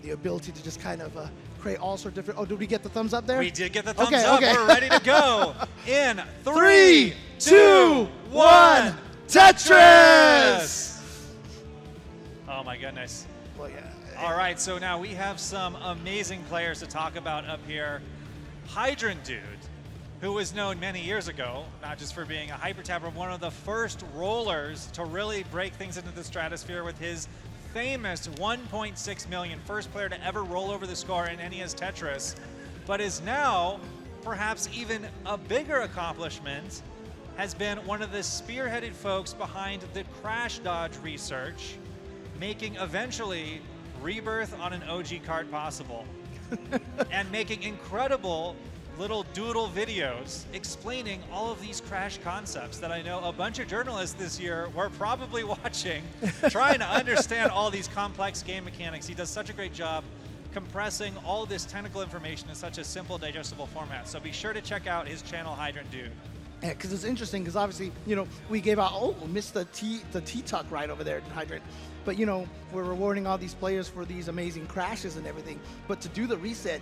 the ability to just kind of create all sorts of different. Oh, did we get the thumbs up there? We did get the thumbs up. Okay. We're ready to go. In 3, 2, 1, Tetris! Oh my goodness. Well, yeah. All right, so now we have some amazing players to talk about up here. Hydrant Dude, who was known many years ago, not just for being a hyper tapper, one of the first rollers to really break things into the stratosphere with his famous 1.6 million, first player to ever roll over the score in NES Tetris, but is now perhaps even a bigger accomplishment, has been one of the spearheaded folks behind the crash dodge research, making eventually rebirth on an OG card possible, and making incredible little doodle videos explaining all of these crash concepts that I know a bunch of journalists this year were probably watching, trying to understand all these complex game mechanics. He does such a great job compressing all this technical information in such a simple, digestible format. So be sure to check out his channel, Hydrant Dude. Yeah, because it's interesting, because obviously, we gave out, missed the T-Tuck right over there in Hydrant. But, we're rewarding all these players for these amazing crashes and everything. But to do the reset,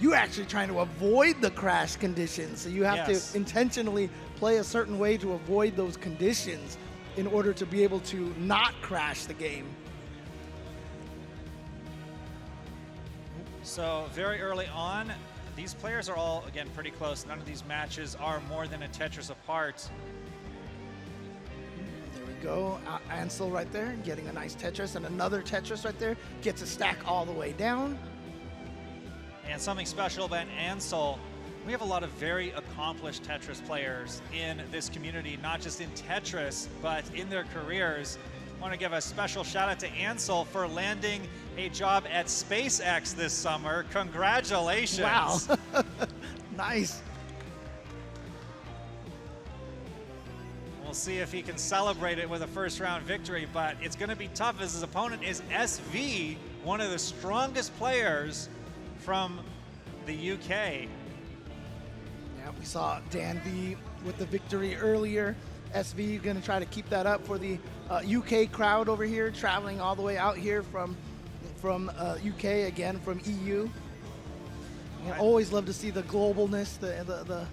you're actually trying to avoid the crash conditions. So you have to intentionally play a certain way to avoid those conditions in order to be able to not crash the game. So very early on, these players are all, again, pretty close. None of these matches are more than a Tetris apart. There we go. Ansel right there, getting a nice Tetris, and another Tetris right there. Gets a stack all the way down. And something special about Ansel, we have a lot of very accomplished Tetris players in this community, not just in Tetris, but in their careers. I want to give a special shout out to Ansel for landing a job at SpaceX this summer. Congratulations. Wow. Nice. We'll see if he can celebrate it with a first round victory, but it's going to be tough as his opponent is SV, one of the strongest players from the UK. Yeah, we saw Dan V with the victory earlier. SV going to try to keep that up for the UK crowd over here, traveling all the way out here from UK, again from EU. I always love to see the globalness, the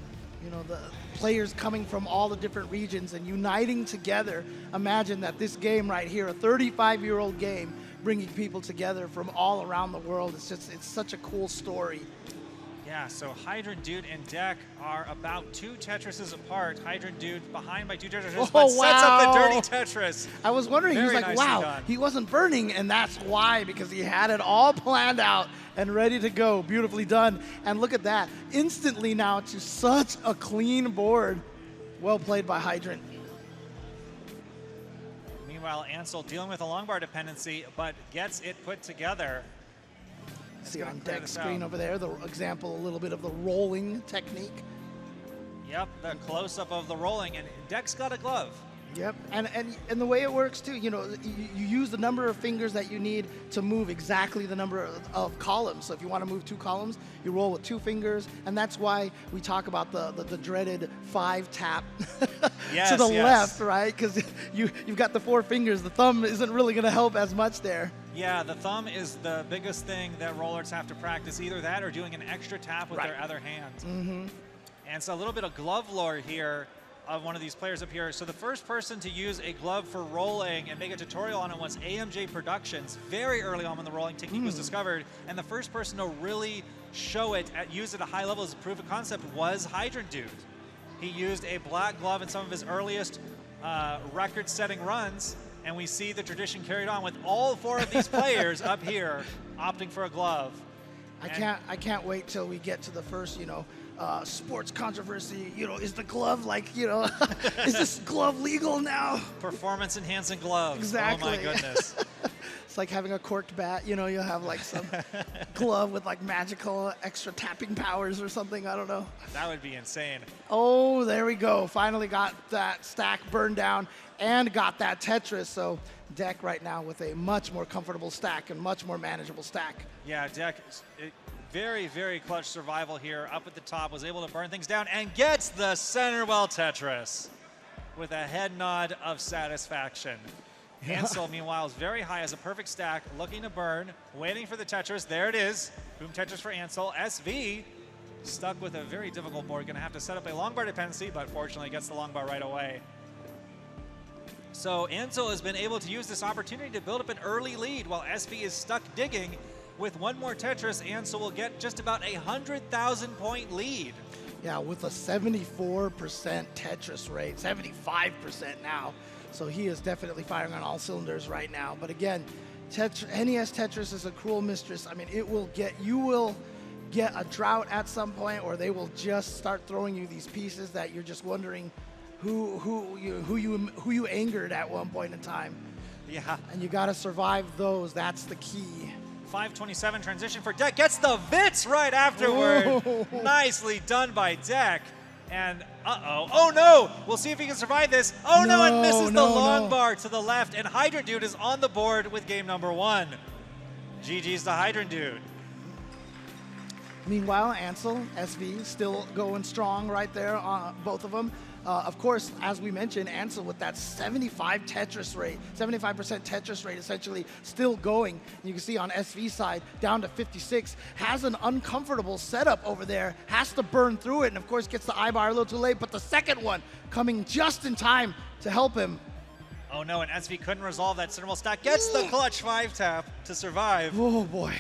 players coming from all the different regions and uniting together. Imagine that this game right here, a 35-year-old game, bringing people together from all around the world. It's such a cool story. Yeah, so Hydrant Dude and Dekk are about 2 Tetrises apart. Hydrant Dude behind by 2 Tetrises, but sets up the dirty Tetris. I was wondering, he was like, wow, done. He wasn't burning, and that's why, because he had it all planned out and ready to go. Beautifully done. And look at that. Instantly now to such a clean board. Well played by Hydrant. Meanwhile, Ansel dealing with a long bar dependency, but gets it put together. See on Dekk's screen over there, the example, a little bit of the rolling technique. Yep, the close-up of the rolling, and Dekk's got a glove. Yep, and the way it works too, you use the number of fingers that you need to move exactly the number of columns. So if you want to move 2 columns, you roll with 2 fingers, and that's why we talk about the dreaded 5 tap to the left, right? Because you've got the 4 fingers. The thumb isn't really going to help as much there. Yeah, the thumb is the biggest thing that rollers have to practice. Either that or doing an extra tap with their other hand. Mm-hmm. And so a little bit of glove lore here of one of these players up here. So the first person to use a glove for rolling and make a tutorial on it was AMJ Productions, very early on when the rolling technique was discovered. And the first person to really show it, use it at a high level as a proof of concept was Hydrant Dude. He used a black glove in some of his earliest record-setting runs, and we see the tradition carried on with all 4 of these players up here opting for a glove. I can't wait till we get to the first, sports controversy. Is the glove is this glove legal now? Performance enhancing gloves. Exactly. Oh my goodness. It's like having a corked bat. You'll have like some glove with like magical extra tapping powers or something. I don't know. That would be insane. Oh, there we go. Finally got that stack burned down and got that Tetris. So Dekk right now with a much more comfortable stack and much more manageable stack. Yeah, Dekk, very, very clutch survival here. Up at the top, was able to burn things down and gets the center well Tetris with a head nod of satisfaction. Ansel, meanwhile, is very high, has a perfect stack, looking to burn, waiting for the Tetris. There it is. Boom Tetris for Ansel. SV stuck with a very difficult board. Going to have to set up a long bar dependency, but fortunately gets the long bar right away. So Ansel has been able to use this opportunity to build up an early lead while SV is stuck digging. With one more Tetris, Ansel will get just about a 100,000 point lead. Yeah, with a 74% Tetris rate, 75% now. So he is definitely firing on all cylinders right now. But again, NES Tetris is a cruel mistress. I mean, you will get a drought at some point, or they will just start throwing you these pieces that you're just wondering who you angered at one point in time. Yeah. And you got to survive those. That's the key. 527 transition for Dekk. Gets the Vits right afterward. Whoa. Nicely done by Dekk. And uh-oh. Oh no! We'll see if he can survive this. Oh no, and misses the long bar to the left. And Hydrant Dude is on the board with game number 1. GG's to Hydrant Dude. Meanwhile, Ansel, SV, still going strong right there on both of them. Of course, as we mentioned, Ansel with that 75% Tetris rate, essentially still going. You can see on SV's side, down to 56, has an uncomfortable setup over there, has to burn through it, and of course gets the I-bar a little too late, but the second one coming just in time to help him. Oh no, and SV couldn't resolve that Cinderella stack. Gets the clutch 5-tap to survive. Oh boy.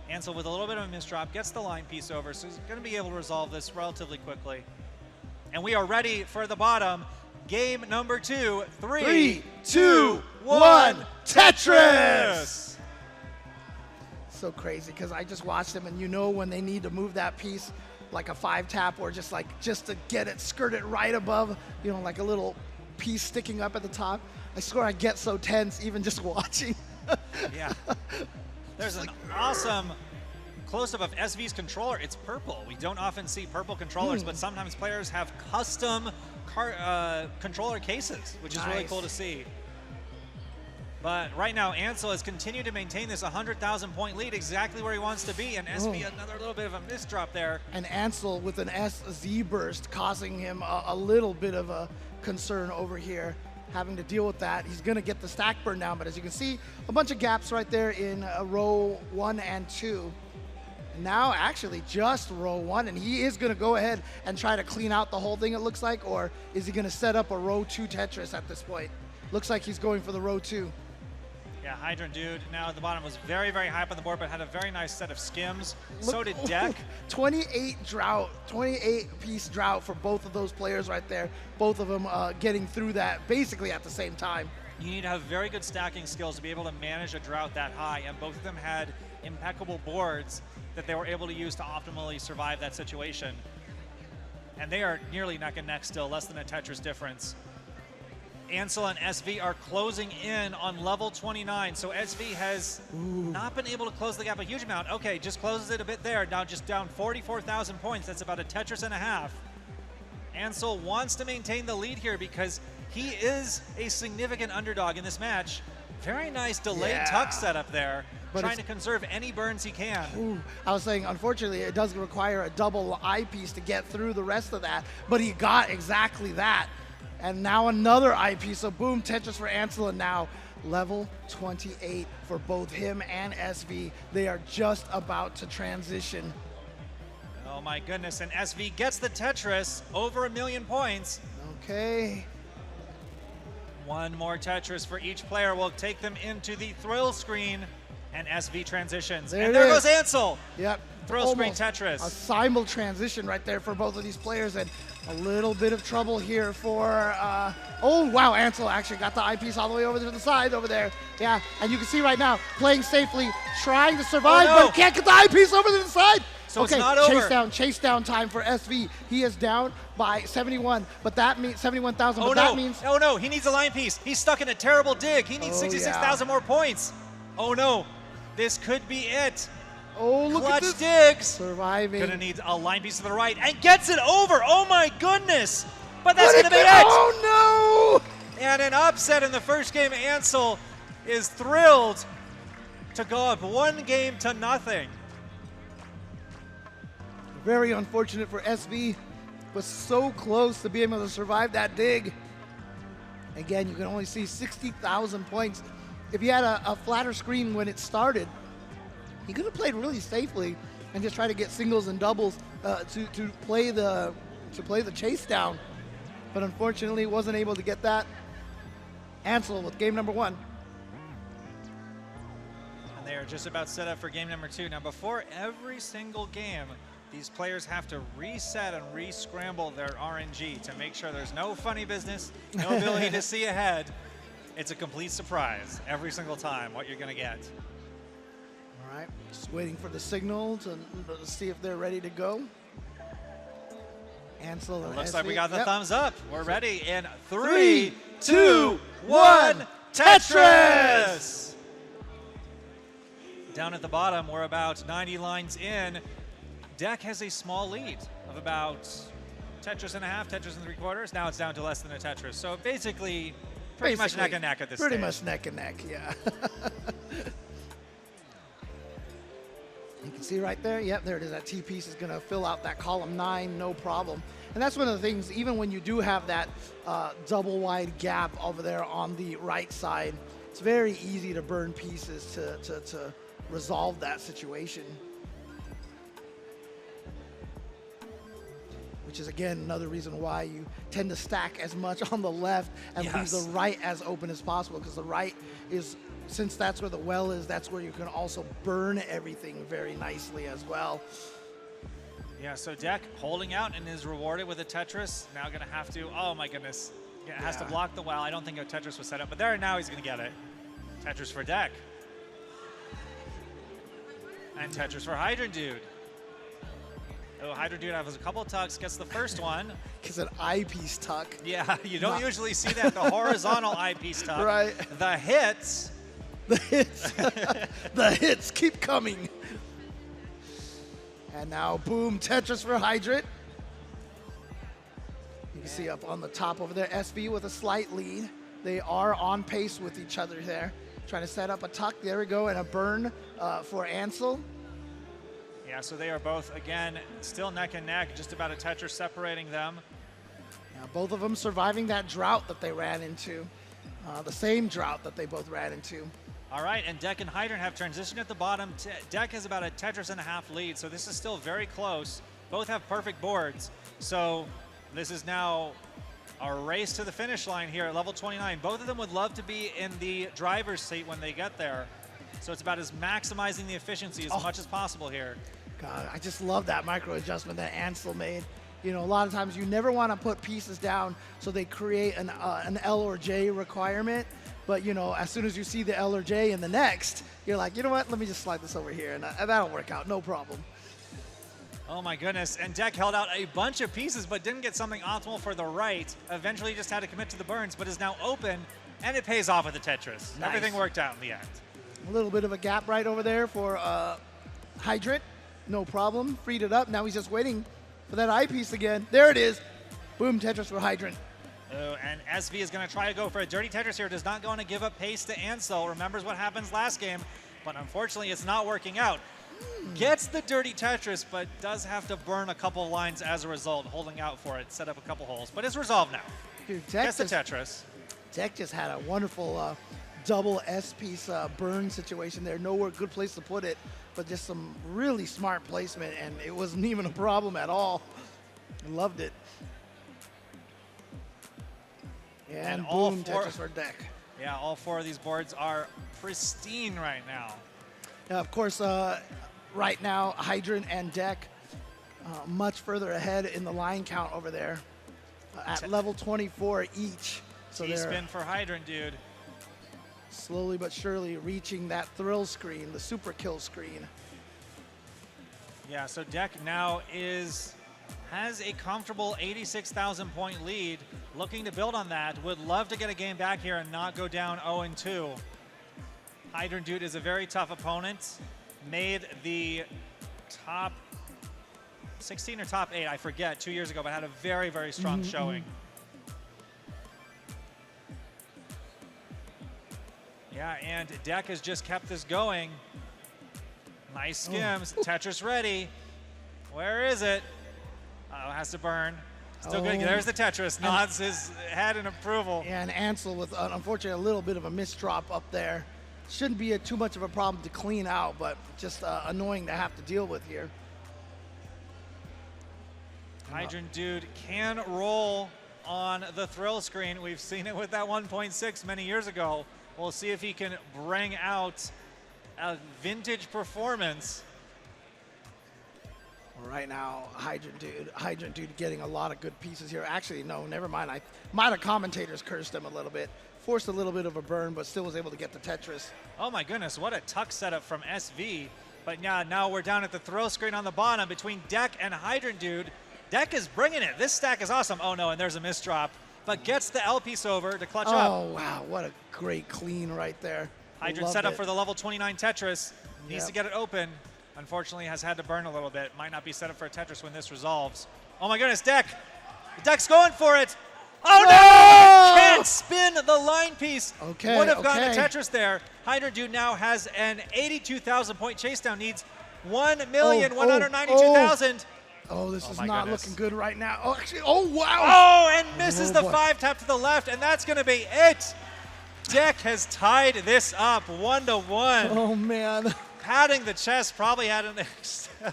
Ansel with a little bit of a misdrop, gets the line piece over, so he's going to be able to resolve this relatively quickly. And we are ready for the bottom. Game number 2. 3, 2, 1, Tetris! So crazy, because I just watched them, and you know when they need to move that piece like a 5-tap, or just to get it, skirt it right above, you know, like a little piece sticking up at the top. I swear I get so tense even just watching. Yeah. There's an awesome close-up of SV's controller. It's purple. We don't often see purple controllers, but sometimes players have custom controller cases, which is really cool to see. But right now, Ansel has continued to maintain this 100,000 point lead, exactly where he wants to be, and SV another little bit of a misdrop there. And Ansel with an SZ burst causing him a little bit of a concern over here, having to deal with that. He's going to get the stack burn down, but as you can see, a bunch of gaps right there in row 1 and 2. Now actually just row 1, and he is going to go ahead and try to clean out the whole thing, it looks like, or is he going to set up a row 2 Tetris at this point? Looks like he's going for the row 2. Yeah, Hydrant Dude now at the bottom was very, very high up on the board, but had a very nice set of skims. So did Dekk. 28-piece drought for both of those players right there. Both of them getting through that basically at the same time. You need to have very good stacking skills to be able to manage a drought that high, and both of them had impeccable boards that they were able to use to optimally survive that situation. And they are nearly neck and neck still, less than a Tetris difference. Ansel and SV are closing in on level 29, so SV has not been able to close the gap a huge amount. Okay, just closes it a bit there, now just down 44,000 points. That's about a Tetris and a half. Ansel wants to maintain the lead here because he is a significant underdog in this match. Very nice delayed tuck setup there, but trying to conserve any burns he can. I was saying, unfortunately, it does require a double eyepiece to get through the rest of that, but he got exactly that. And now another eyepiece, so boom, Tetris for Ansel, and now level 28 for both him and SV. They are just about to transition. Oh my goodness, and SV gets the Tetris, over 1 million points. Okay. One more Tetris for each player will take them into the thrill screen, and SV transitions. And there goes Ansel. Yep. Thrill screen Tetris. A simul transition right there for both of these players, and a little bit of trouble here for, oh wow, Ansel actually got the eyepiece all the way over to the side over there. Yeah, and you can see right now, playing safely, trying to survive, but can't get the eyepiece over to the side. So it's not over. Chase down time for SV. He is down by 71, but that means 71,000, but that means... Oh no, he needs a line piece. He's stuck in a terrible dig. He needs 66,000 more points. Oh no, this could be it. Oh, look Clutch at this. digs. Surviving. Gonna need a line piece to the right and gets it over. Oh my goodness. But that's gonna be it. Oh no. And an upset in the first game. Ansel is thrilled to go up 1-0. Very unfortunate for SV, but so close to being able to survive that dig. Again, you can only see 60,000 points. If you had a flatter screen when it started, he could have played really safely and just try to get singles and doubles to play the chase down. But unfortunately, wasn't able to get that. Ansel with game number 1. And they are just about set up for game number 2. Now, before every single game, these players have to reset and re-scramble their RNG to make sure there's no funny business, no ability to see ahead. It's a complete surprise every single time what you're going to get. All right, just waiting for the signal to see if they're ready to go. Ansel and Looks SV. like we got the Yep. thumbs up. We're ready in 3, 2, 1, Tetris! Down at the bottom, we're about 90 lines in. Dekk has a small lead of about Tetris and a half, Tetris and 3/4. Now it's down to less than a Tetris. So basically, pretty much neck and neck at this stage. Pretty much neck and neck, yeah. You can see right there, yep, there it is. That T-piece is going to fill out that column 9, no problem. And that's one of the things, even when you do have that double wide gap over there on the right side, it's very easy to burn pieces to resolve that situation. Which is, again, another reason why you tend to stack as much on the left and leave the right as open as possible, because the right is, since that's where the well is, that's where you can also burn everything very nicely as well. Yeah, so Dekk holding out and is rewarded with a Tetris. Now going to have to, oh my goodness, has to block the well. I don't think a Tetris was set up, but there, now he's going to get it. Tetris for Dekk. And Tetris for Hydrant Dude. Oh, Hydrant Dude has a couple of tucks, gets the first one. It's an eyepiece tuck. Yeah, you don't usually see that, the horizontal eyepiece tuck. Right. The hits. The hits. The hits keep coming. And now, boom, Tetris for Hydrant. You can see up on the top over there, SV with a slight lead. They are on pace with each other there. Trying to set up a tuck. There we go, and a burn for Ansel. Yeah, so they are both, again, still neck and neck, just about a Tetris separating them. Yeah, both of them surviving that drought that they ran into. The same drought that they both ran into. All right, and Dekk and Hydrant have transitioned at the bottom. Dekk has about a Tetris and a half lead, so this is still very close. Both have perfect boards. So this is now a race to the finish line here at level 29. Both of them would love to be in the driver's seat when they get there. So it's about as maximizing the efficiency as much as possible here. God, I just love that micro adjustment that Ansel made. You know, a lot of times you never want to put pieces down so they create an L or J requirement. But, you know, as soon as you see the L or J in the next, you're like, you know what, let me just slide this over here, and that'll work out, no problem. Oh my goodness, and Dekk held out a bunch of pieces but didn't get something optimal for the right. Eventually just had to commit to the burns, but is now open, and it pays off with the Tetris. Nice. Everything worked out in the end. A little bit of a gap right over there for Hydrant, no problem, freed it up. Now he's just waiting for that eyepiece again. There it is, boom, Tetris for Hydrant. Oh, and SV is going to try to go for a dirty Tetris here. Does not want to give up pace to Ansel. Remembers what happens last game, but unfortunately it's not working out. Gets the dirty Tetris, but does have to burn a couple lines as a result, holding out for it, set up a couple holes. But it's resolved now. Dude, Gets the Tetris. Dekk just had a wonderful double S-piece burn situation there. Nowhere good place to put it, but just some really smart placement, and it wasn't even a problem at all. I loved it. And boom, Tetris for Dekk. Yeah, all four of these boards are pristine right now. Of course, right now, Hydrant and Dekk much further ahead in the line count over there at level 24 each. So they're T-spin for Hydrant, dude. slowly but surely reaching that thrill screen, the super kill screen. Yeah, so Dekk now has a comfortable 86,000 point lead, looking to build on that. Would love to get a game back here and not go down 0-2. Hydrant Dude is a very tough opponent. Made the top 16 or top 8, I forget, 2 years ago, but had a very, very strong showing. Yeah, and Dekk has just kept this going. Nice skims, Tetris ready. Where is it? Oh, has to burn. Still good. There's the Tetris. Nods his head in approval. And Ansel with, unfortunately, a little bit of a misdrop up there. Shouldn't be too much of a problem to clean out, but just annoying to have to deal with here. Hydrant Dude can roll on the thrill screen. We've seen it with that 1.6 many years ago. We'll see if he can bring out a vintage performance. Right now, Hydrant Dude getting a lot of good pieces here. Actually, no, never mind. The commentators cursed him a little bit. Forced a little bit of a burn, but still was able to get the Tetris. Oh my goodness, what a tuck setup from SV. But yeah, now we're down at the throw screen on the bottom between Dekk and Hydrant Dude. Dekk is bringing it. This stack is awesome. Oh no, and there's a misdrop, but gets the L piece over to clutch up. Oh wow, what a great clean right there. Hydrant set up for the level 29 Tetris. Needs to get it open. Unfortunately, has had to burn a little bit. Might not be set up for a Tetris when this resolves. Oh my goodness, Dekk. Dekk's going for it. Oh no! Can't spin the line piece. Okay, would have gotten a Tetris there. Hydrant Dude now has an 82,000 point chase down. Needs 1,192,000. Oh, this is not looking good right now. Oh, actually, oh, wow. Oh, and misses the 5-tap to the left, and that's going to be it. Dekk has tied this up 1-1. Oh, man. Patting the chest, probably had a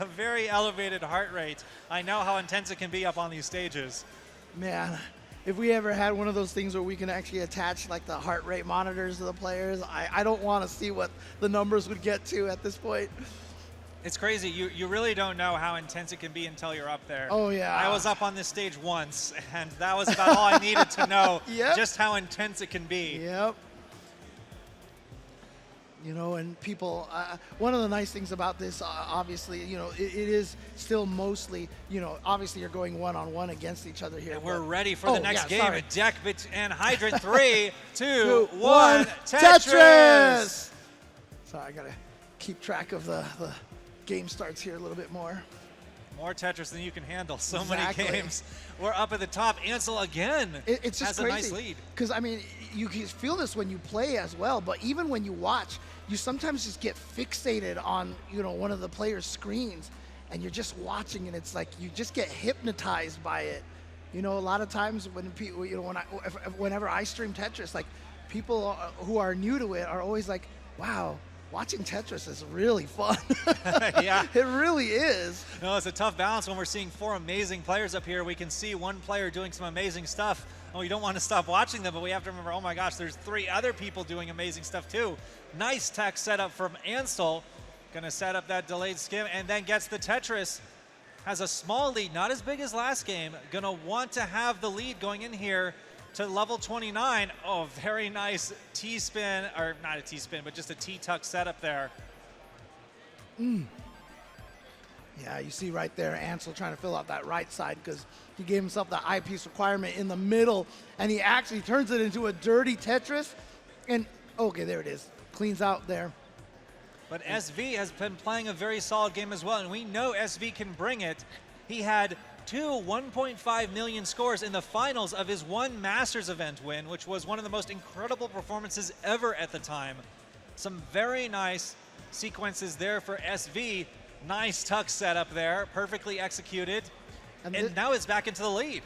very elevated heart rate. I know how intense it can be up on these stages. Man, if we ever had one of those things where we can actually attach like the heart rate monitors to the players, I don't want to see what the numbers would get to at this point. It's crazy. You really don't know how intense it can be until you're up there. Oh, yeah. I was up on this stage once, and that was about all I needed to know just how intense it can be. Yep. You know, and people, one of the nice things about this, obviously, you know, it is still mostly, you know, obviously you're going one-on-one against each other here. And we're ready for the next game. Sorry. Dekk and Hydrant 3, 2, 1, Tetris! Tetris! Sorry, I got to keep track of the game starts here a little bit more. More Tetris than you can handle. So many games. We're up at the top. Ansel again it's just has crazy, a nice lead. Because, I mean, you can feel this when you play as well, but even when you watch, you sometimes just get fixated on, you know, one of the players' screens, and you're just watching, and it's like you just get hypnotized by it. You know, a lot of times when people, you know, whenever I stream Tetris, like people who are new to it are always like, wow, watching Tetris is really fun. Yeah. It really is. No, it's a tough balance when we're seeing 4 amazing players up here. We can see one player doing some amazing stuff. Oh, you don't want to stop watching them, but we have to remember, oh my gosh, there's 3 other people doing amazing stuff too. Nice tech setup from Ansel. Gonna set up that delayed skim and then gets the Tetris. Has a small lead, not as big as last game. Gonna want to have the lead going in here to level 29. Oh, very nice T-spin, or not a T-spin, but just a T-tuck setup there. Yeah, you see right there, Ansel trying to fill out that right side because he gave himself the eyepiece requirement in the middle, and he actually turns it into a dirty Tetris. And, okay, there it is. Cleans out there. But SV has been playing a very solid game as well, and we know SV can bring it. He had 2 1.5 million scores in the finals of his one Masters event win, which was one of the most incredible performances ever at the time. Some very nice sequences there for SV. Nice tuck setup there, perfectly executed. And now it's back into the lead.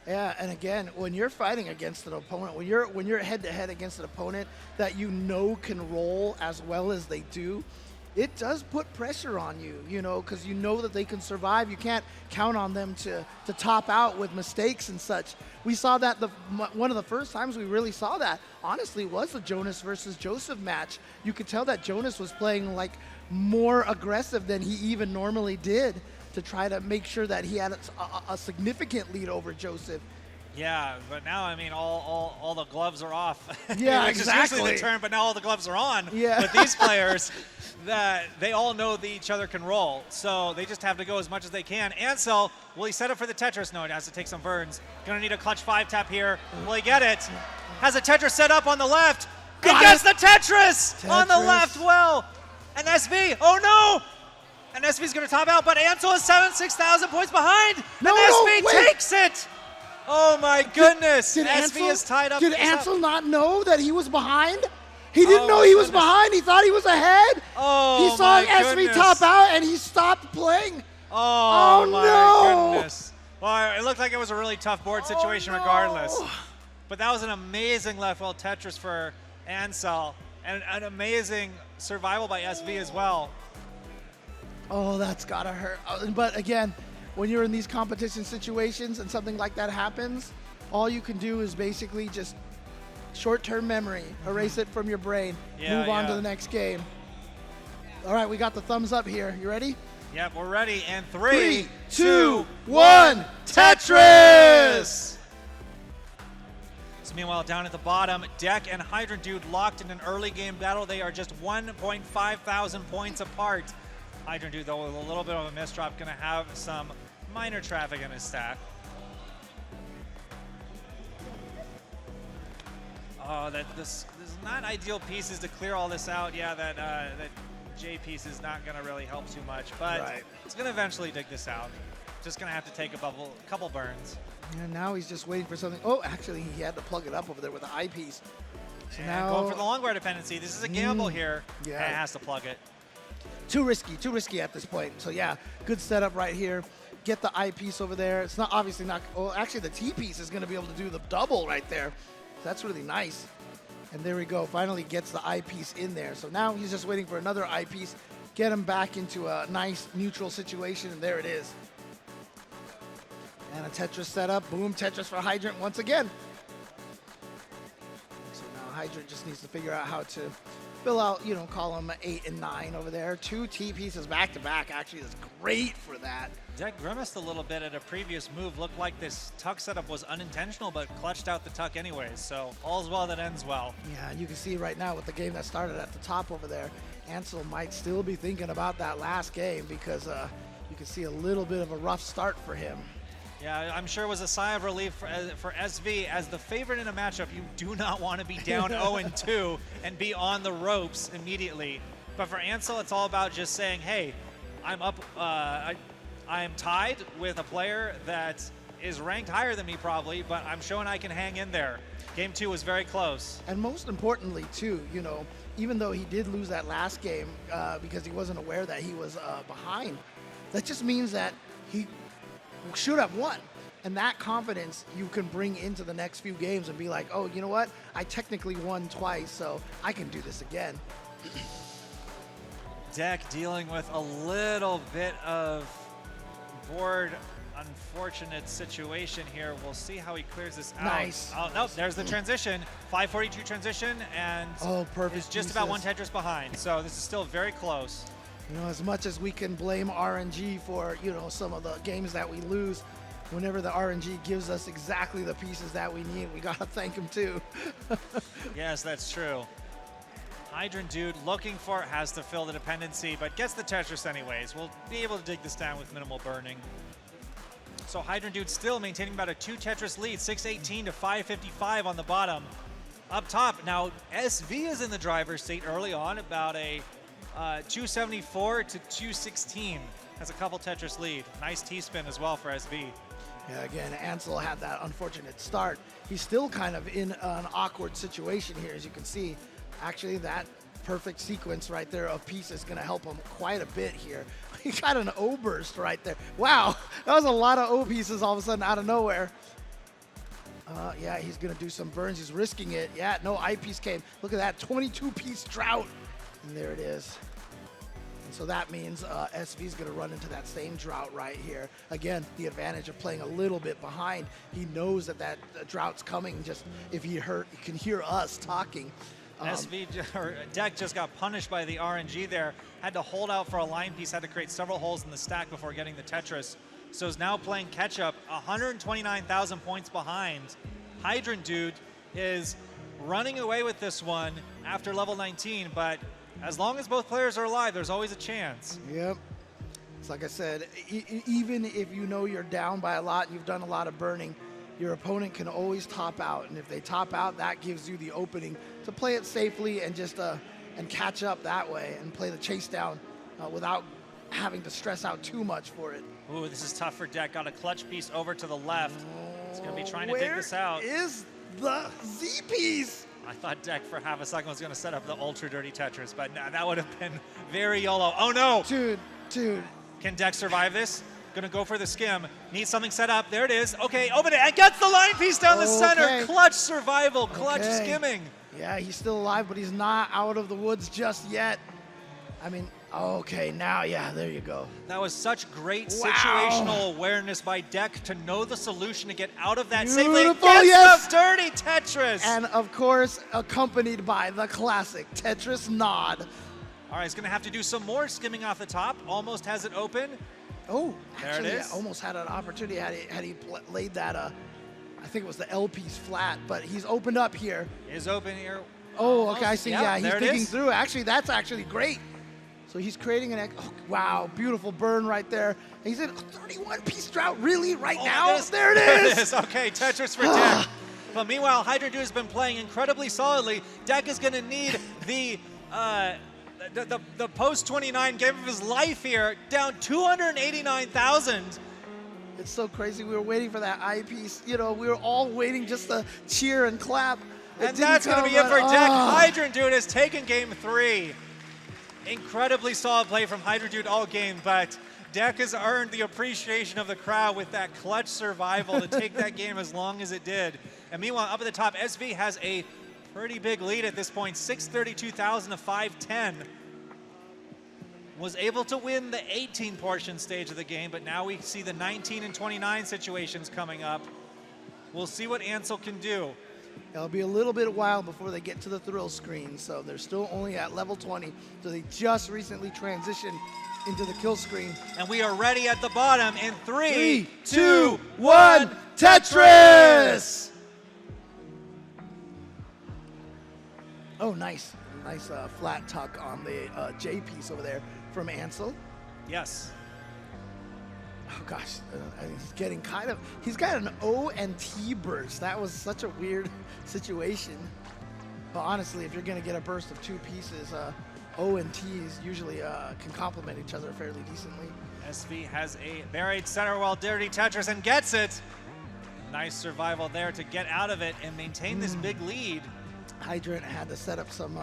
Yeah, and again, when you're fighting against an opponent, when you're head-to-head against an opponent that you know can roll as well as they do, it does put pressure on you, you know, because you know that they can survive. You can't count on them to top out with mistakes and such. We saw that one of the first times we really saw that, honestly, was the Jonas versus Joseph match. You could tell that Jonas was playing like more aggressive than he even normally did to try to make sure that he had a significant lead over Joseph. Yeah, but now, I mean, all the gloves are off. Yeah, Which exactly. is usually the term, but now all the gloves are on. Yeah. But these players, that they all know that each other can roll, so they just have to go as much as they can. Ansel, will he set up for the Tetris? No, he has to take some burns. Gonna need a clutch 5-tap here. Will he get it? Has a Tetris set up on the left. He gets the Tetris on the left well. And SV, oh no! And SV's gonna top out, but Ansel is 6,000 points behind. No, and SV wait. takes it. Oh my goodness! Did SV Ansel, is tied up. Did Ansel not know that he was behind? He didn't know he was behind. He thought he was ahead. Oh, he saw SV top out and he stopped playing. Oh my no. goodness! Well, it looked like it was a really tough board situation regardless. But that was an amazing left wall Tetris for Ansel, and an amazing survival by SV as well. Oh, that's gotta hurt. But again, when you're in these competition situations and something like that happens, all you can do is basically just short-term memory, erase it from your brain, move on to the next game. All right, we got the thumbs up here. You ready? Yep, we're ready. And 3, 2, 1, Tetris! So meanwhile, down at the bottom, Dekk and Hydrant Dude locked in an early game battle. They are just 1.5 thousand points apart. Hydrant Dude, though, with a little bit of a misdrop, going to have some minor traffic in his stack. Oh, this is not ideal pieces to clear all this out. Yeah, that J piece is not going to really help too much, but it's going to eventually dig this out. Just going to have to take a couple burns. And now he's just waiting for something. Oh, actually, he had to plug it up over there with the eyepiece. So and now going for the long bar dependency. This is a gamble here. Yeah. And it has to plug it. Too risky at this point. So yeah, good setup right here. Get the eyepiece over there. It's not obviously not. Well, actually, the T piece is going to be able to do the double right there. So that's really nice. And there we go. Finally gets the eyepiece in there. So now he's just waiting for another eyepiece. Get him back into a nice neutral situation, and there it is. And a Tetris setup. Boom, Tetris for Hydrant once again. So now Hydrant just needs to figure out how to fill out, column 8 and 9 over there. 2 T pieces back to back. Actually, that's great for that. Dekk grimaced a little bit at a previous move. Looked like this tuck setup was unintentional, but clutched out the tuck anyways. So all's well that ends well. Yeah, you can see right now with the game that started at the top over there, Ansel might still be thinking about that last game because you can see a little bit of a rough start for him. Yeah, I'm sure it was a sigh of relief for SV. As the favorite in a matchup, you do not want to be down 0-2 and be on the ropes immediately. But for Ansel, it's all about just saying, hey, I'm up, I am tied with a player that is ranked higher than me probably, but I'm showing I can hang in there. Game 2 was very close. And most importantly, too, even though he did lose that last game because he wasn't aware that he was behind, that just means that he should have won. And that confidence you can bring into the next few games and be like, oh, you know what? I technically won twice, so I can do this again. Dekk dealing with a little bit of board unfortunate situation here. We'll see how he clears this out. Nice. Oh, no, there's the transition. 542 transition, and perfect is just about one Tetris behind. So this is still very close. As much as we can blame RNG for, some of the games that we lose, whenever the RNG gives us exactly the pieces that we need, we gotta thank him too. Yes, that's true. Hydrant Dude looking for, has to fill the dependency, but gets the Tetris anyways. We'll be able to dig this down with minimal burning. So Hydrant Dude still maintaining about a 2 Tetris lead, 618 to 555 on the bottom. Up top, now SV is in the driver's seat early on, about a 274 to 216. Has a couple Tetris lead. Nice T-spin as well for SV. Yeah, again, Ansel had that unfortunate start. He's still kind of in an awkward situation here, as you can see. Actually, that perfect sequence right there of piece is going to help him quite a bit here. He got an O burst right there. Wow, that was a lot of O pieces all of a sudden out of nowhere. Yeah, he's going to do some burns. He's risking it. Yeah, no eyepiece came. Look at that, 22-piece drought. And there it is. And so that means SV's going to run into that same drought right here. Again, the advantage of playing a little bit behind. He knows that drought's coming. Just if he can hear us talking. Dekk just got punished by the RNG there. Had to hold out for a line piece. Had to create several holes in the stack before getting the Tetris. So is now playing catch up. 129,000 points behind. Hydrant Dude is running away with this one after level 19, but as long as both players are alive, there's always a chance. Yep. It's like I said, even if you know you're down by a lot and you've done a lot of burning, your opponent can always top out. And if they top out, that gives you the opening to play it safely and just and catch up that way and play the chase down without having to stress out too much for it. Ooh, this is tough for Dekk. Got a clutch piece over to the left. He's going to be trying to dig this out. Where is the Z piece? I thought Dekk for half a second was going to set up the ultra dirty Tetris, but nah, that would have been very YOLO. Oh no! Dude. Can Dekk survive this? Gonna go for the skim. Needs something set up. There it is. Okay, open it and gets the line piece down the center. Okay. Clutch survival, clutch Okay. skimming. Yeah, he's still alive, but he's not out of the woods just yet. I mean, okay, now, yeah, there you go. That was such great Wow. situational awareness by Dekk to know the solution to get out of that Beautiful, safely. Gets yes. the dirty Tetris. And of course, accompanied by the classic Tetris nod. All right, he's gonna have to do some more skimming off the top. Almost has it open. Oh, There it actually, is. yeah, almost had an opportunity had he laid that, I think it was the L piece flat, but he's opened up here. Is open here. Oh, Almost. okay, I see, Yep, yeah, he's there it digging is. through. Actually, that's actually great. So he's creating oh, wow, beautiful burn right there. He's in a 31-piece drought, really, right Oh, now? There it is. Okay, Tetris for Dekk. But meanwhile, Hydrant Dude has been playing incredibly solidly. Dekk is going to need the post-29 game of his life here, down 289,000. It's so crazy. We were waiting for that eyepiece. You know, we were all waiting just to cheer and clap. And that's going to be it for Dekk. Hydrant Dude has taken game 3. Incredibly solid play from Hydrant Dude all game, but Dekk has earned the appreciation of the crowd with that clutch survival to take that game as long as it did. And meanwhile, up at the top, SV has a pretty big lead at this point, 632,000 to 510. Was able to win the 18 portion stage of the game, but now we see the 19 and 29 situations coming up. We'll see what Ansel can do. It'll be a little bit while before they get to the thrill screen, so they're still only at level 20. So they just recently transitioned into the kill screen. And we are ready at the bottom in 3, 3, 2, 2, 1, 1, Tetris! Oh, nice. Nice flat tuck on the J piece over there from Ansel. Yes. Oh gosh, he's getting he's got an O and T burst. That was such a weird situation. But honestly, if you're gonna get a burst of 2 pieces, O and T's usually can complement each other fairly decently. SV has a buried center wall dirty Tetris and gets it. Nice survival there to get out of it and maintain this big lead. Hydrant had to set up some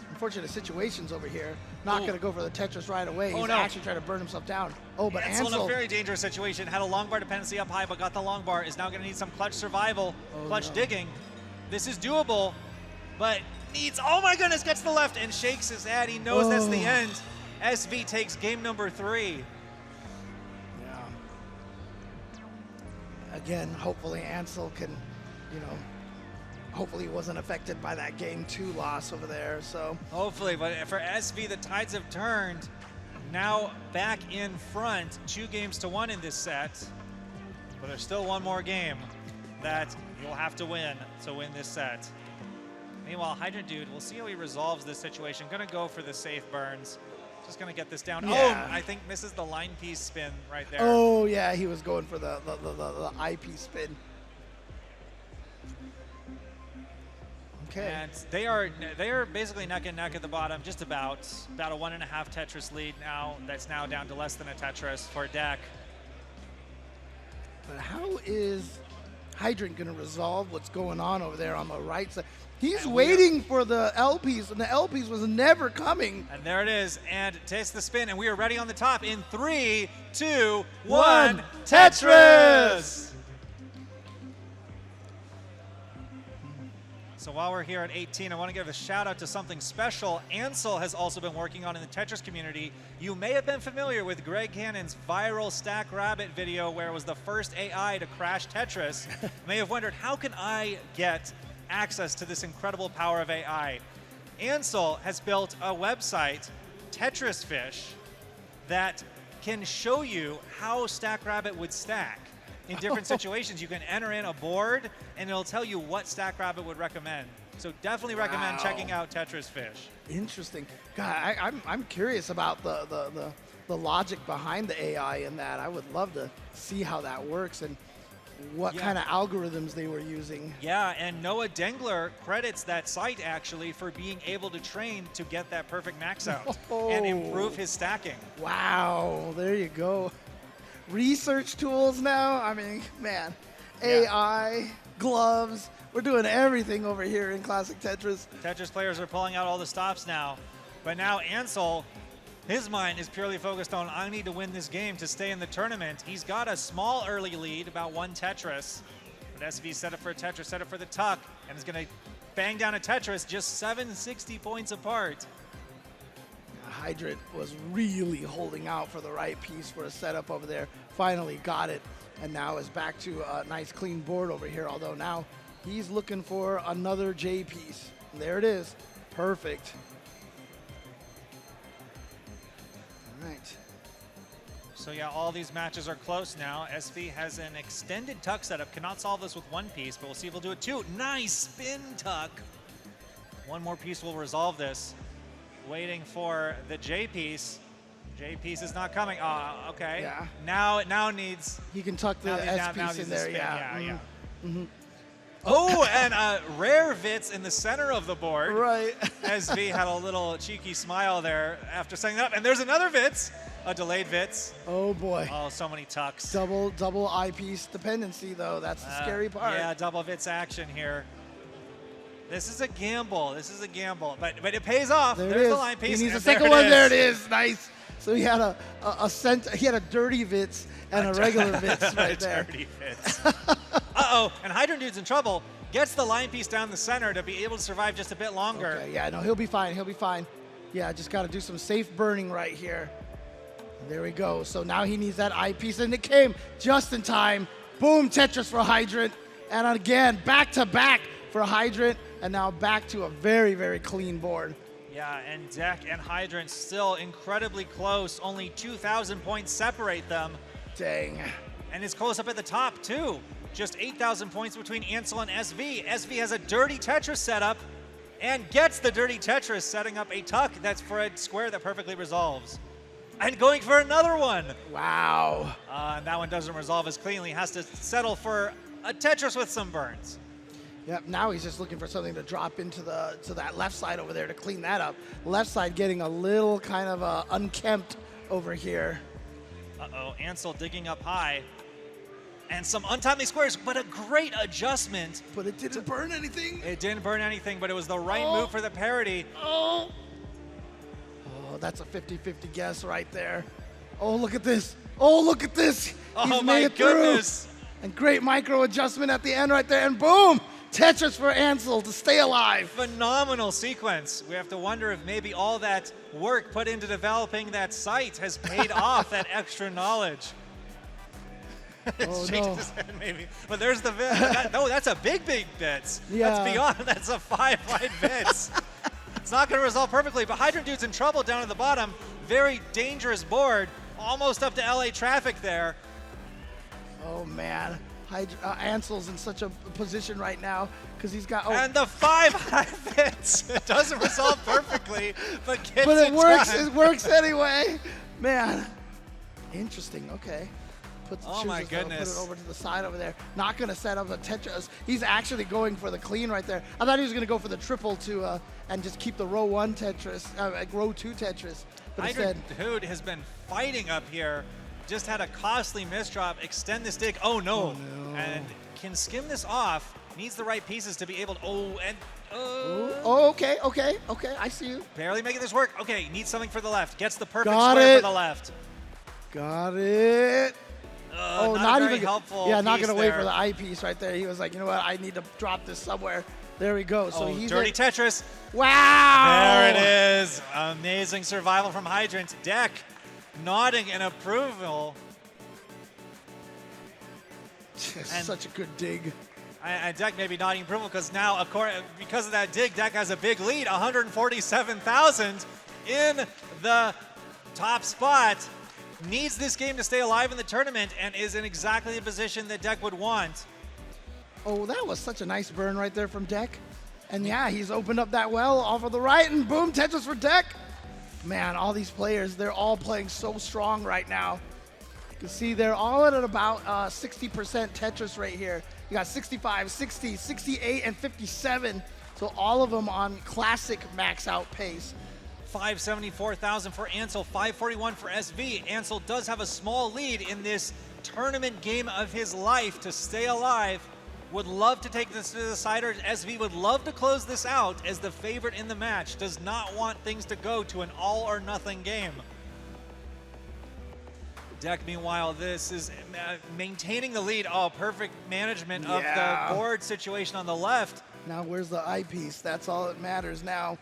unfortunate situations over here. Not Ooh. going to go for the Tetris right away. He's no. actually trying to burn himself down. Oh, but Ansel in a Ansel. very dangerous situation. Had a long bar dependency up high, but got the long bar. Is now going to need some clutch survival, clutch digging. This is doable, but needs, oh my goodness, gets to the left and shakes his head. He knows that's the end. SV takes game number 3. Yeah. Again, hopefully Ansel can, hopefully he wasn't affected by that game 2 loss over there. So Hopefully, but for SV, the tides have turned. Now back in front, 2 games to 1 in this set. But there's still one more game that you'll have to win this set. Meanwhile, Hydrant Dude, we'll see how he resolves this situation. Gonna go for the safe burns. Just gonna get this down. Yeah. Oh, I think misses the line piece spin right there. oh yeah, he was going for the IP spin. Okay. And they are basically neck and neck at the bottom, just about a 1.5 Tetris lead now. That's now down to less than a Tetris for Dekk. But how is Hydrant going to resolve what's going on over there on the right side? He's waiting for the L piece, and the L piece was never coming. And there it is, and takes the spin, and we are ready on the top in 3, 2, 1, Tetris! So while we're here at 18, I want to give a shout out to something special Ansel has also been working on in the Tetris community. You may have been familiar with Greg Cannon's viral Stack Rabbit video where it was the first AI to crash Tetris. You may have wondered, how can I get access to this incredible power of AI? Ansel has built a website, Tetris Fish, that can show you how Stack Rabbit would stack. In different situations, you can enter in a board, and it'll tell you what Stack Rabbit would recommend. So definitely recommend checking out Tetris Fish. Interesting. God, I'm curious about the logic behind the AI in that. I would love to see how that works and what kind of algorithms they were using. Yeah, and Noah Dengler credits that site actually for being able to train to get that perfect max out and improve his stacking. Wow, there you go. Research tools now. I mean, man, AI, gloves. We're doing everything over here in Classic Tetris. Tetris players are pulling out all the stops now. But now Ansel His mind is purely focused on, I need to win this game to stay in the tournament. He's got a small early lead, about 1 Tetris. But SV set up for a Tetris, set up for the tuck, and is going to bang down a Tetris just 760 points apart. Hydrant was really holding out for the right piece for a setup over there. Finally got it, and now is back to a nice clean board over here, although now he's looking for another J piece. And there it is. Perfect. All right. So yeah, all these matches are close now. SV has an extended tuck setup. Cannot solve this with 1 piece, but we'll see if he'll do it 2. Nice spin tuck. 1 more piece will resolve this. Waiting for the J piece. J piece is not coming. Okay. Yeah. Now it now needs. He can tuck the S piece in there. Yeah. Yeah. Mm-hmm. Oh, and rare Vits in the center of the board. Right. SV had a little cheeky smile there after setting that up. And there's another Vits, a delayed Vits. Oh boy. Oh, so many tucks. Double eyepiece dependency though. That's the scary part. Yeah, double Vits action here. This is a gamble. This is a gamble, but it pays off. There's the line piece. He needs a second one. There it is. Nice. So he had he had a dirty Vits and a regular Vits right there. Dirty Vits. Uh-oh, and Hydrant Dude's in trouble. Gets the line piece down the center to be able to survive just a bit longer. Okay, yeah, no, he'll be fine. He'll be fine. Yeah, just got to do some safe burning right here. There we go. So now he needs that eyepiece, and it came just in time. Boom, Tetris for Hydrant. And again, back to back for Hydrant, and now back to a very, very clean board. Yeah, and Dekk and Hydrant still incredibly close. Only 2,000 points separate them. Dang. And it's close up at the top, too. Just 8,000 points between Ansel and SV. SV has a dirty Tetris setup and gets the dirty Tetris, setting up a tuck that's for a square that perfectly resolves. And going for another one. Wow. And that one doesn't resolve as cleanly. Has to settle for a Tetris with some burns. Yep, now he's just looking for something to drop into that left side over there to clean that up. Left side getting a little kind of unkempt over here. Uh-oh, Ansel digging up high. And some untimely squares, but a great adjustment. But it didn't burn anything. It didn't burn anything, but it was the right move for the parity. Oh, that's a 50-50 guess right there. Oh, look at this. Oh, look at this. Oh, He's my made it goodness. through. And great micro adjustment at the end right there. And boom, Tetris for Ansel to stay alive. Phenomenal sequence. We have to wonder if maybe all that work put into developing that site has paid off that extra knowledge. Oh, no. His head maybe. But there's the Vits. No, that's a big Vits. Yeah. That's beyond. That's a 5 wide Vits. It's not going to resolve perfectly, but Hydrant Dude's in trouble down at the bottom. Very dangerous board. Almost up to LA traffic there. Oh, man. Ansel's in such a position right now because he's got. And the 5 high Vits. It doesn't resolve perfectly, but gets But it works. done. It works anyway. Man. Interesting. Okay. Oh my goodness. Put it over to the side over there. Not going to set up a Tetris. He's actually going for the clean right there. I thought he was going to go for the triple to and just keep the row 1 Tetris, row 2 Tetris. But Hydrant instead, Dude has been fighting up here. Just had a costly misdrop. Extend this dig. Oh no. And can skim this off. Needs the right pieces to be able to. Oh, okay. I see you. Barely making this work. Okay, needs something for the left. Gets the perfect Got square it. for the left. Got it. Not even helpful. Yeah, not piece gonna wait there. for the eyepiece right there. He was like, you know what? I need to drop this somewhere. There we go. So he's dirty Tetris. Wow. There it is. Amazing survival from Hydrant. Dekk nodding in approval. Such a good dig. And Dekk maybe nodding approval because now, because of that dig, Dekk has a big lead, 147,000 in the top spot. Needs this game to stay alive in the tournament and is in exactly the position that Dekk would want. Oh, that was such a nice burn right there from Dekk. And yeah, he's opened up that well off of the right, and boom, Tetris for Dekk. Man, all these players, they're all playing so strong right now. You can see they're all at about 60% Tetris right here. You got 65, 60, 68, and 57. So all of them on classic max out pace. 574,000 for Ansel, 541 for SV. Ansel does have a small lead in this tournament game of his life to stay alive. Would love to take this to the decider. SV would love to close this out as the favorite in the match. Does not want things to go to an all or nothing game. Dekk, meanwhile, this is maintaining the lead. Oh, perfect management of the board situation on the left. Now where's the eyepiece? That's all that matters now.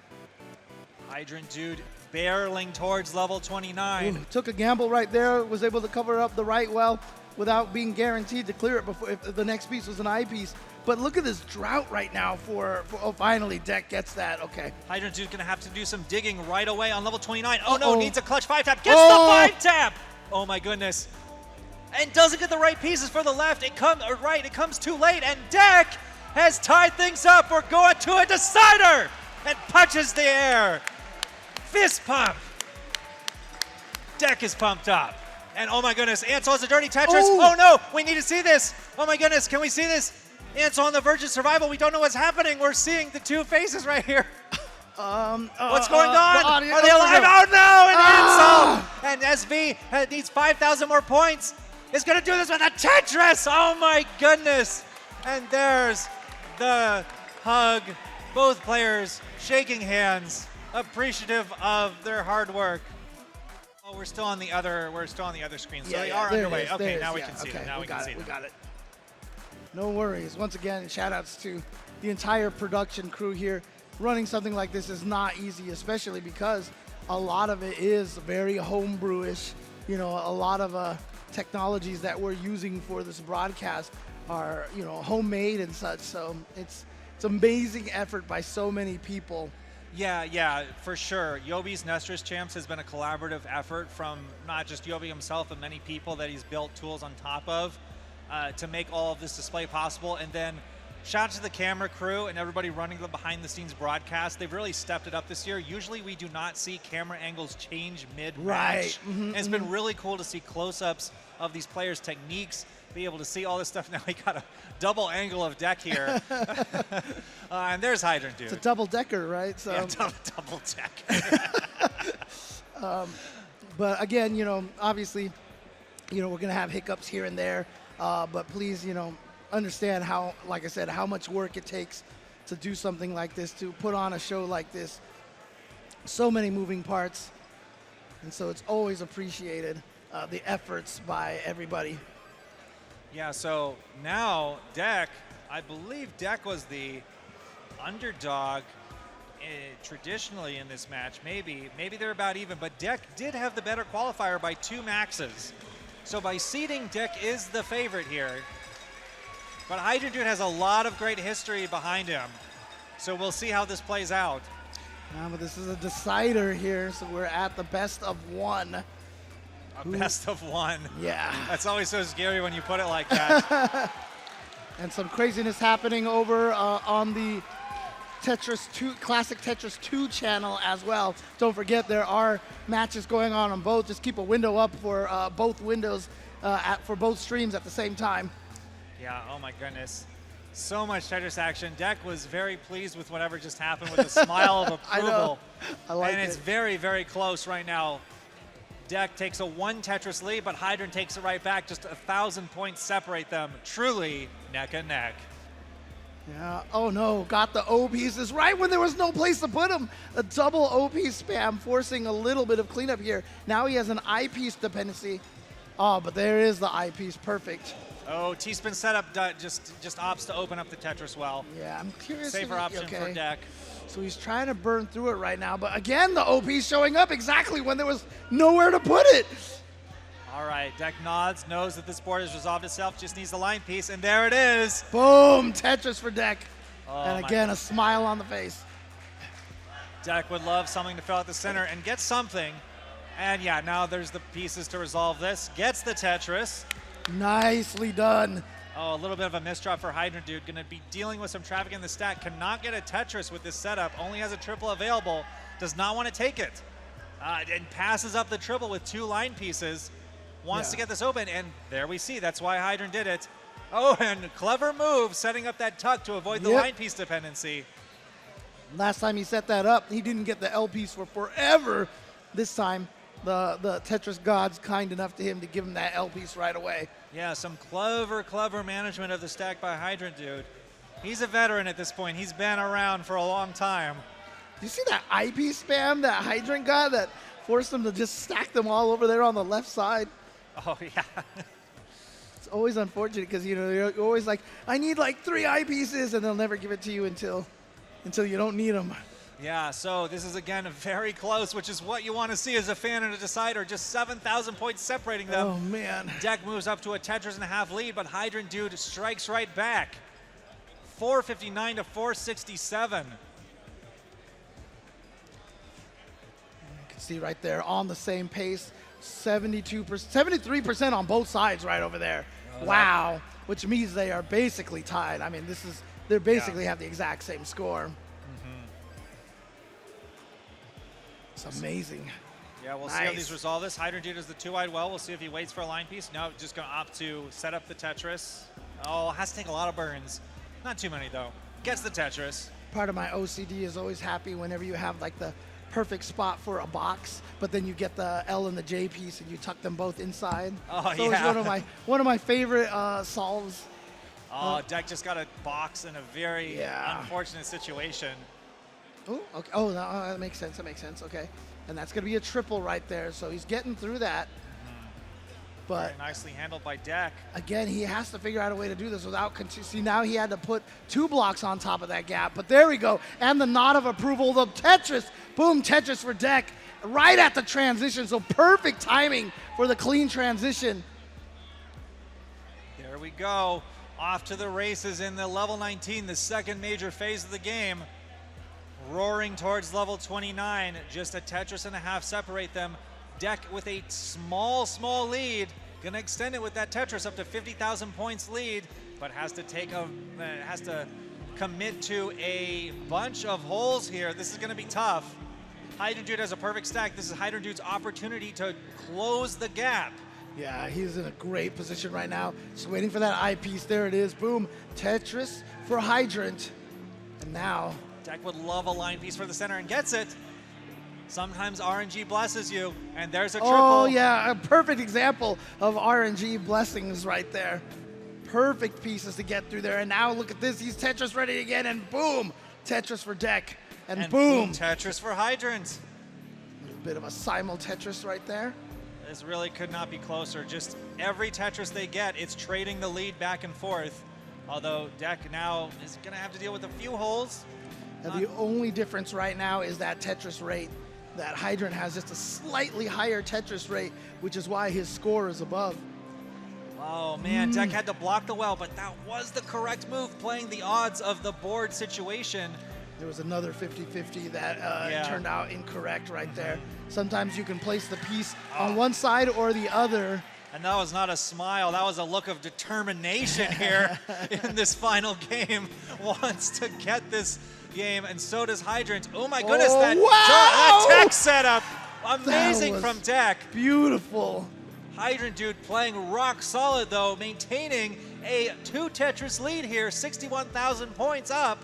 Hydrant dude barreling towards level 29. Ooh, took a gamble right there, was able to cover up the right well without being guaranteed to clear it before if the next piece was an eyepiece. But look at this drought right now for oh, finally Dekk gets that. Okay. Hydrant dude's gonna have to do some digging right away on level 29. Oh no, needs a clutch 5-tap. Gets the 5-tap! Oh my goodness. And doesn't get the right pieces for the left. It comes too late, and Dekk has tied things up. We're going to a decider and punches the air. Fist pump. Dekk is pumped up. And oh my goodness, Ansel has a dirty Tetris. Oh no, we need to see this. Oh my goodness, can we see this? Ansel on the verge of survival. We don't know what's happening. We're seeing the two faces right here. What's going on? Are they alive? Oh no, and Ansel and SV needs 5,000 more points. Is gonna do this with a Tetris. Oh my goodness. And there's the hug. Both players shaking hands, appreciative of their hard work. Oh, we're still on the other screen. So they are underway. Okay, now we can see them. Now we can see them. We got it. No worries. Once again, shout outs to the entire production crew here. Running something like this is not easy, especially because a lot of it is very homebrewish. You know, a lot of technologies that we're using for this broadcast are, you know, homemade and such. So it's amazing effort by so many people. Yeah, for sure. Yobi's Nestris Champs has been a collaborative effort from not just Yobi himself, but many people that he's built tools on top of to make all of this display possible. And then shout out to the camera crew and everybody running the behind-the-scenes broadcast. They've really stepped it up this year. Usually we do not see camera angles change mid-match. Right. And it's been really cool to see close-ups of these players' techniques, be able to see all this stuff. Now we got a double angle of Dekk here. And there's Hydrant dude. It's a double-decker, right? So. Yeah, double-decker. But again, you know, obviously, you know, we're going to have hiccups here and there. But please, you know, understand how, like I said, how much work it takes to do something like this, to put on a show like this. So many moving parts. And so it's always appreciated, the efforts by everybody. Yeah, so now Dekk, I believe Dekk was the underdog traditionally in this match. Maybe they're about even, but Dekk did have the better qualifier by 2 maxes. So by seeding, Dekk is the favorite here. But Hydrant Dude has a lot of great history behind him. So we'll see how this plays out. But this is a decider here, so we're at the best of 1. Best of 1. Yeah. That's always so scary when you put it like that. And some craziness happening over on the Classic Tetris 2 channel as well. Don't forget, there are matches going on both. Just keep a window up for both windows for both streams at the same time. Yeah, oh my goodness. So much Tetris action. Dekk was very pleased with whatever just happened with a smile of approval. I like it. And it's very, very close right now. Dekk takes a 1 Tetris lead, but Hydrant takes it right back. Just 1,000 points separate them. Truly neck and neck. Yeah, oh no, got the O pieces right when there was no place to put them. A double OP spam forcing a little bit of cleanup here. Now he has an eyepiece dependency. Oh, but there is the eyepiece, perfect. Oh, T-spin setup just opts to open up the Tetris well. Yeah, I'm curious. Safer option for Dekk. So he's trying to burn through it right now, but again, the OP showing up exactly when there was nowhere to put it. All right, Dekk nods, knows that this board has resolved itself, just needs the line piece, and there it is. Boom, Tetris for Dekk. Oh, and again, a smile on the face. Dekk would love something to fill out the center and get something. And yeah, now there's the pieces to resolve this. Gets the Tetris. Nicely done. Oh, a little bit of a misdrop for Hydrant Dude. Going to be dealing with some traffic in the stack. Cannot get a Tetris with this setup. Only has a triple available. Does not want to take it. And passes up the triple with 2 line pieces. Wants to get this open, and there we see. That's why Hydrant did it. Oh, and clever move, setting up that tuck to avoid the line piece dependency. Last time he set that up, he didn't get the L piece for forever. This time, the Tetris gods kind enough to him to give him that L piece right away. Yeah, some clever management of the stack by Hydrant Dude. He's a veteran at this point. He's been around for a long time. Do you see that IP spam that Hydrant got that forced him to just stack them all over there on the left side? Oh, yeah. It's always unfortunate because, you know, you're always like, I need like 3 eyepieces, and they'll never give it to you until you don't need them. Yeah, so this is, again, very close, which is what you want to see as a fan and a decider. Just 7,000 points separating them. Oh, man. Dekk moves up to a Tetris and a half lead, but Hydrant Dude strikes right back. 459 to 467. You can see right there on the same pace, 72%, 73% on both sides right over there. Wow, which means they are basically tied. I mean, they basically have the exact same score. It's amazing. Yeah, we'll see how these resolve this. Hydrant Dude is the 2-wide well. We'll see if he waits for a line piece. No, just going to opt to set up the Tetris. Oh, has to take a lot of burns. Not too many, though. Gets the Tetris. Part of my OCD is always happy whenever you have like the perfect spot for a box, but then you get the L and the J piece and you tuck them both inside. Oh, so yeah. It's one of my favorite solves. Oh, Dekk just got a box in a very unfortunate situation. Oh, okay. Oh, no, that makes sense. That makes sense. Okay. And that's going to be a triple right there. So he's getting through that. But very nicely handled by Dekk. Again, he has to figure out a way to do this without see, now he had to put 2 blocks on top of that gap. But there we go. And the nod of approval. The Tetris. Boom, Tetris for Dekk. Right at the transition. So perfect timing for the clean transition. There we go. Off to the races in the level 19, the second major phase of the game. Roaring towards level 29, just a Tetris and a half separate them. Dekk with a small lead, gonna extend it with that Tetris up to 50,000 points lead, but has to commit to a bunch of holes here. This is gonna be tough. Hydrant Dude has a perfect stack. This is Hydrant Dude's opportunity to close the gap. Yeah, he's in a great position right now. Just waiting for that eyepiece. There it is. Boom. Tetris for Hydrant. And now Dekk would love a line piece for the center and gets it. Sometimes RNG blesses you, and there's a triple. Oh, yeah, a perfect example of RNG blessings right there. Perfect pieces to get through there. And now look at this. He's Tetris ready again, and boom, Tetris for Dekk. And boom. Tetris for Hydrant. A little bit of a simul Tetris right there. This really could not be closer. Just every Tetris they get, it's trading the lead back and forth. Although Dekk now is going to have to deal with a few holes. Now, the only difference right now is that Tetris rate. That Hydrant has just a slightly higher Tetris rate, which is why his score is above. Oh, man, Dekk had to block the well, but that was the correct move, playing the odds of the board situation. There was another 50-50 that turned out incorrect right there. Sometimes you can place the piece on one side or the other. And that was not a smile. That was a look of determination here in this final game. Wants to get this game, and so does Hydrant. Oh my goodness, that tech setup. Amazing from Dekk. Beautiful. Hydrant Dude playing rock solid though, maintaining a 2 Tetris lead here, 61,000 points up.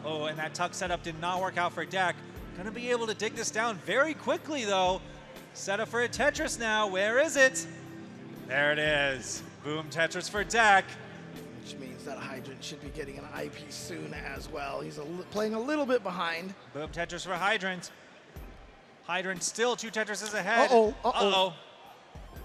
Oh, and that tuck setup did not work out for Dekk. Gonna be able to dig this down very quickly though. Set up for a Tetris now. Where is it? There it is. Boom, Tetris for Dekk. Which means that Hydrant should be getting an eyepiece soon as well. He's playing a little bit behind. Boom, Tetris for Hydrant. Hydrant still 2 Tetrises ahead. Uh-oh. Uh-oh.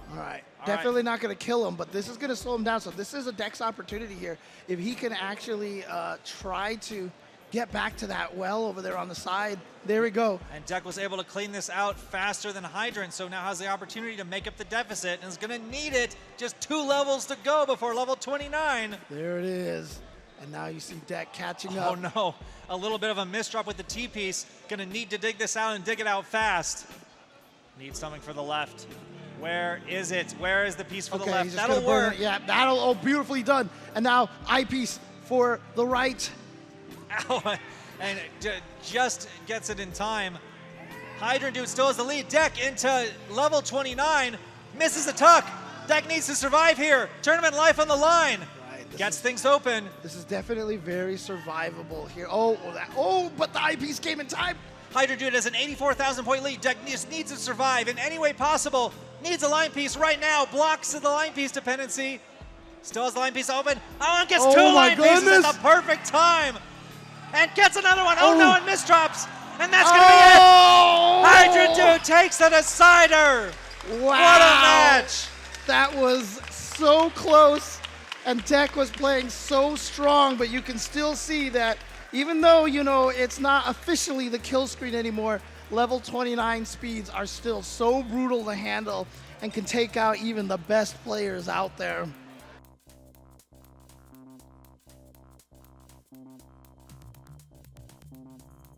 All right. Definitely not going to kill him, but this is going to slow him down. So this is a Dekk's opportunity here. If he can actually try to get back to that well over there on the side. There we go. And Dekk was able to clean this out faster than Hydrant, so now has the opportunity to make up the deficit and is going to need it. Just 2 levels to go before level 29. There it is. And now you see Dekk catching up. Oh no, a little bit of a misdrop with the T-piece. Going to need to dig this out and dig it out fast. Need something for the left. Where is it? Where is the piece for the left? That'll work. Yeah, that'll, beautifully done. And now eyepiece for the right. Ow, and just gets it in time. Hydrant Dude still has the lead. Dekk into level 29, misses the tuck. Dekk needs to survive here. Tournament life on the line. Right, gets things open. This is definitely very survivable here. But the eyepiece came in time. Hydrant Dude has an 84,000 point lead. Dekk just needs to survive in any way possible. Needs a line piece right now. Blocks the line piece dependency. Still has the line piece open. Oh, and gets 2 line pieces at the perfect time. And gets another one. Oh no, and misdrops. And that's going to be it. Hydrant Dude takes the decider. Wow. What a match. That was so close, and Dekk was playing so strong, but you can still see that even though, you know, it's not officially the kill screen anymore, level 29 speeds are still so brutal to handle and can take out even the best players out there.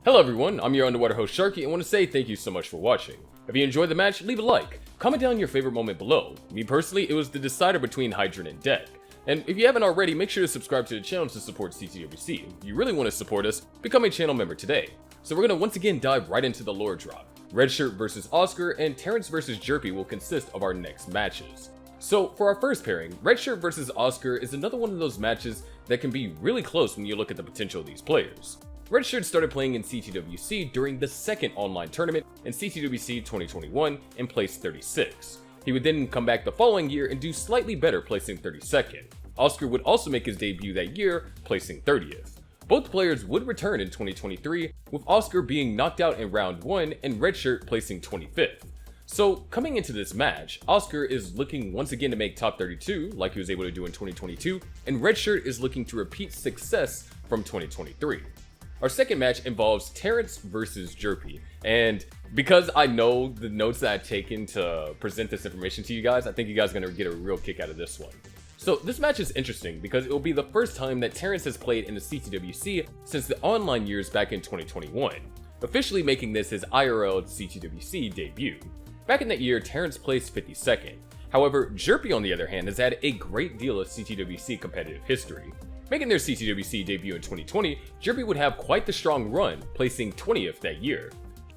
Hello everyone, I'm your underwater host Sharky and want to say thank you so much for watching. If you enjoyed the match, leave a like. Comment down your favorite moment below. Me personally, it was the decider between Hydrant and Dekk. And if you haven't already, make sure to subscribe to the channel to support CTWC. If you really want to support us, become a channel member today. So we're going to once again dive right into the lore drop. Redshirt versus Oscar and Terrence versus Jerpy will consist of our next matches. So for our first pairing, Redshirt versus Oscar is another one of those matches that can be really close when you look at the potential of these players. Redshirt started playing in CTWC during the second online tournament in CTWC 2021 and placed 36. He would then come back the following year and do slightly better, placing 32nd. Oscar would also make his debut that year, placing 30th. Both players would return in 2023, with Oscar being knocked out in round 1 and Redshirt placing 25th. So coming into this match, Oscar is looking once again to make top 32 like he was able to do in 2022, and Redshirt is looking to repeat success from 2023. Our second match involves Terrence versus Jerpy, and because I know the notes that I've taken to present this information to you guys, I think you guys are going to get a real kick out of this one. So this match is interesting because it will be the first time that Terrence has played in the CTWC since the online years back in 2021, officially making this his IRL CTWC debut. Back in that year, Terrence placed 52nd. However, Jerpy on the other hand has had a great deal of CTWC competitive history. Making their CTWC debut in 2020, Jerpy would have quite the strong run, placing 20th that year.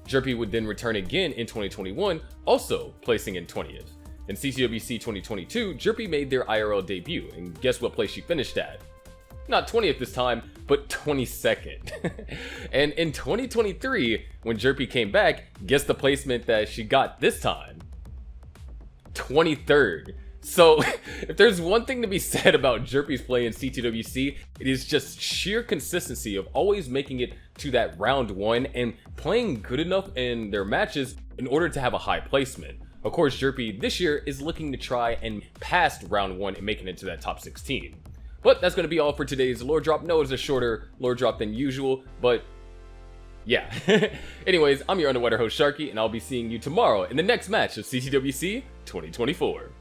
Jerpy would then return again in 2021, also placing in 20th. In CTWC 2022, Jerpy made their IRL debut, and guess what place she finished at? Not 20th this time, but 22nd. And in 2023, when Jerpy came back, guess the placement that she got this time? 23rd. So, if there's one thing to be said about Jerpy's play in CTWC, it is just sheer consistency of always making it to that round 1 and playing good enough in their matches in order to have a high placement. Of course, Jerpy this year is looking to try and pass round 1 and making it to that top 16. But that's going to be all for today's lore drop. No, it's a shorter lore drop than usual, but yeah. Anyways, I'm your underwater host Sharky, and I'll be seeing you tomorrow in the next match of CTWC 2024.